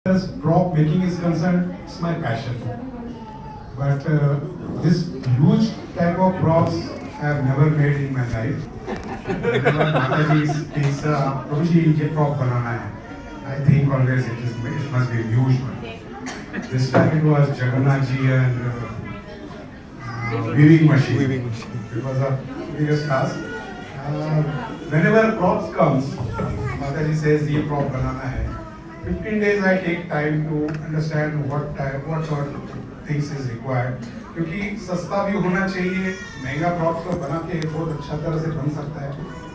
As prop making is concerned, it's my passion. But this huge type of props I have never made in my life. Whenever Mataji speaks, Prabhuji ये prop बनाना है. I think always it must be a huge one. This time it was Jagannath ji and weaving machine. It was a biggest task. Whenever props comes, Mataji says ये prop बनाना है. 15 days I take time to understand what sort of things is required. क्योंकि सस्ता भी होना चाहिए, महंगा props को बना के बहुत अच्छा तरह से बन सकता है.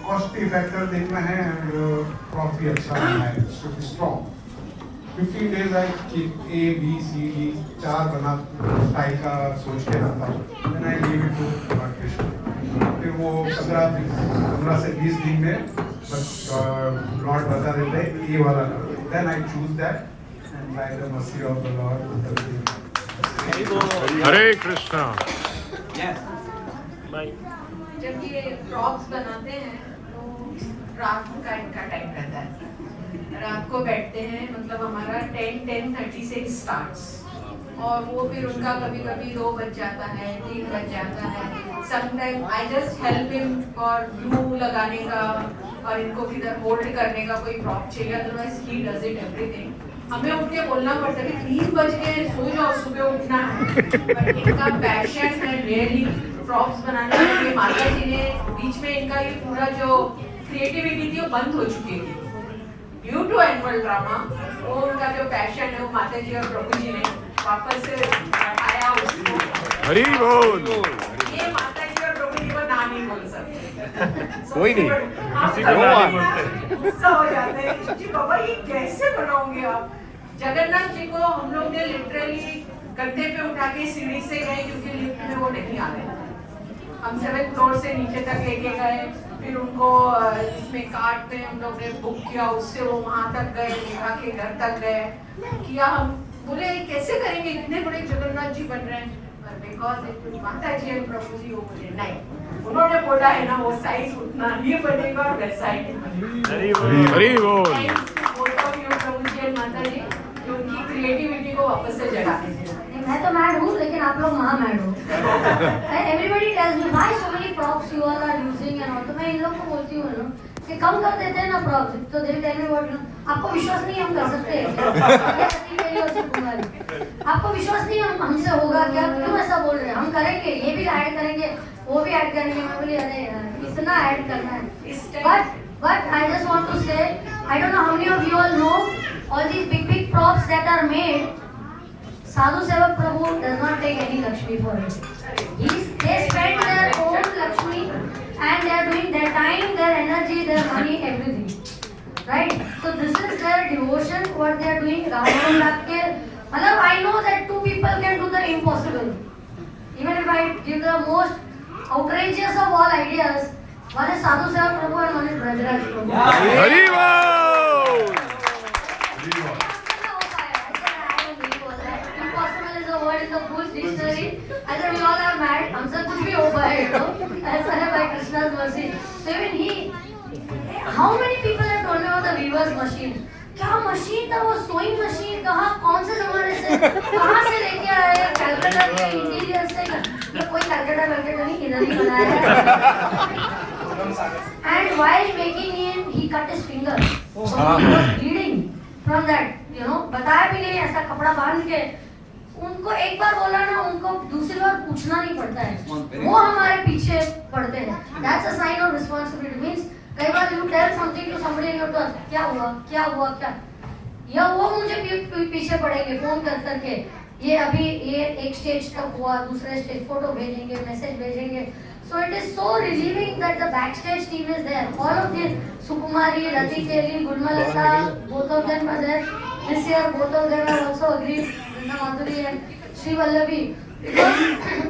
कॉस्टली फैक्टर देखना है एंड प्रॉप भी अच्छा बनना है, should be strong. 15 days I keep A, B, C, D 4 बना स्टाइल का सोच के रखता हूँ. Then I leave it to Krishna. फिर वो 15 से 20 दिन में बस लॉर्ड बता देते हैं ये वाला करो. Then I choose that and by the mercy of the Lord. हरे कृष्णा. जब ये प्रॉप्स बनाते हैं तो रात का इनका टाइम रहता है. रात को बैठते हैं, मतलब हमारा 10:30 से स्टार्ट्स और वो फिर उनका कभी कभी 2 बज जाता है, 3 बज जाता है. Sometime I just help him for glue लगाने का और इनको किधर होल्ड करने का कोई प्रॉप चाहिए, otherwise he does it everything. हमें उठ के बोलना पड़ता है कि 3 बज के सो जाओ, सुबह उठना है. बट इनका पैशन है रियली प्रॉप्स बनाने के लिए. माता जी ने बीच में इनका ये पूरा जो क्रिएटिविटी थी वो बंद हो चुकी थी ड्यू टू एनुअल ड्रामा. वो उनका जो पैशन है वो माता जी और प्रभु जी ने वापस से आया उसको. हरि बोल. ये माता जी और प्रभु जी को ना नहीं बोल सकते. कोई नहीं, किसी को ना नहीं बोलते. गुस्सा हो जाता है जी, बाबा ये कैसे बनाओगे आप. जगन्नाथ जी को हम लोग ने लिटरली गद्दे पे उठा के सीढ़ी से गए क्योंकि लिफ्ट में वो नहीं आ रहे. हम 7th फ्लोर से नीचे तक लेके गए, फिर उनको इसमें कार्ट पे हम लोग ने बुक किया, उससे वो वहां तक गए, नेहा के घर तक गए किया. हम बोले कैसे करेंगे, इतने बड़े जगन्नाथ जी बन रहे हैं. बिकॉज माता जी और प्रभु जी वो बोले नहीं, उन्होंने बोला है ना वो साइज उतना ही बनेगा और वैसा ही बनेगा. हरि बोल. प्रभु जी और माता जी उनकी क्रिएटिविटी को वापस से जगा दीजिए. मैं तो मैड हूँ लेकिन आप लोग महा मैड हो. Everybody tells me why so many props you all are using and all. तो मैं इन लोग को बोलती हूँ ना कि कम कर देते हैं ना प्रॉप्स. तो दे टेल मी व्हाट. आपको विश्वास नहीं हम कर सकते हैं क्या? आपको विश्वास नहीं हम हमसे होगा क्या? क्यों ऐसा बोल रहे हैं? हम करेंगे, ये भी ऐड करेंगे, वो भी ऐड करेंगे. मैं बोली अरे इतना ऐड करना है. But I just want to say, I don't know how many of you all know all these big props that are made. Sadhu Sevak Prabhu does not take any Lakshmi for it. They spend their own Lakshmi and they are doing their time, their energy, their money, everything. Right? So this is their devotion, what they are doing. Matlab, I know that 2 people can do the impossible. Even if I give the most outrageous of all ideas, one is Sadhu Sevak Prabhu and one is Brajraj Prabhu. Hari बोल. Impossible is a word in the Bush dictionary. I said we all are mad. हमसे कुछ भी हो पाए, you know. ऐसा है by Krishna's mercy. So even he, how many people have told me about the weaver's machine? क्या machine था वो? सोइंग मशीन कहाँ, कौन से जमाने से, कहाँ से लेके आए? कलकत्ता के इंटीरियर से. कोई कलकत्ता नहीं, इधर ही बनाया है. And while making it, he cut his finger. So he was bleeding from that. You know, बताया भी नहीं, ऐसा कपड़ा बांध के. उनको एक बार बोला ना, उनको दूसरी बार पूछना नहीं पड़ता है. वो हमारे पीछे पड़ते हैं. That's a sign of responsibility. Means कई बार you tell something to somebody and you tell क्या हुआ, या वो मुझे पीछे पड़ेंगे फोन कर करके. ये अभी ये एक स्टेज तक हुआ, दूसरे स्टेज फोटो भेजेंगे, मैसेज भेजेंगे. So it is so relieving that the backstage team is there. All of these, Sukumari, Rati Kelly, Gulmalata, both of them are there. This year, both of them have also agreed, Vrinda Madhuri and Sri Vallavi. Because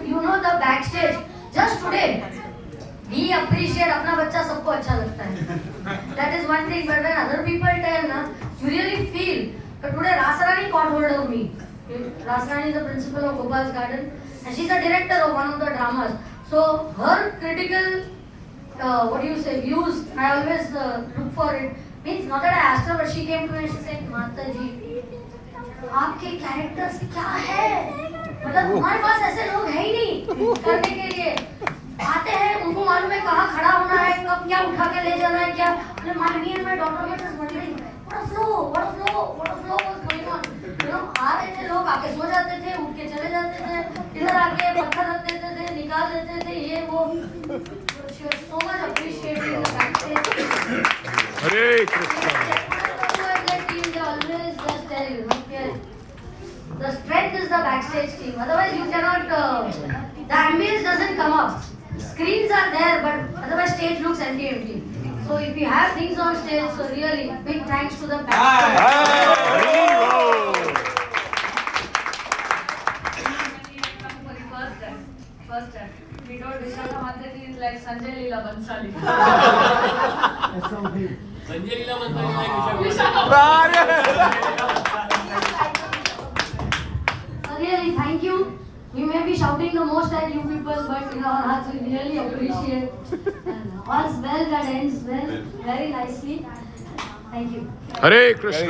you know the backstage, just today, we appreciate अपना बच्चा सबको अच्छा लगता है. That is one thing. But when other people tell ना, you really feel. But today Rasarani caught hold of me. Rasarani is the principal of Gopal's Garden and she's the director of one of the dramas. So her critical, views, I always look for it. Means not that I asked her, but she came to me and she said, Mataji, आपके characters क्या है, मतलब हमारे पास ऐसे लोग है ही नहीं करने के लिए। आते हैं, उनको मालूम है कहाँ खड़ा होना है, कब क्या उठा के ले जाना है, क्या। Me and my daughter were just wondering, what a flow was going on. You know, आ रहे थे लोग, आके सो जाते थे, उठ के चले जाते थे, इधर आके पत्थर रख देते थे, निकाल देते थे, ये वो। She was so much appreciating the backstage. Hare Krishna. They always just tell you, okay, the strength is the backstage team. Otherwise, you cannot. The ambience doesn't come up. Screens are there, but otherwise stage looks empty. So if you have things on stage, so really big thanks to the backstage. Hari बोल। First time. We told Vishaka Mataji is like Sanjay Leela Bansali. Sanjay Leela बनता है So really, thank you. We may be shouting the most at you people, but in our hearts we really appreciate. And all's well that ends well, very nicely. Thank you. Hare Krishna.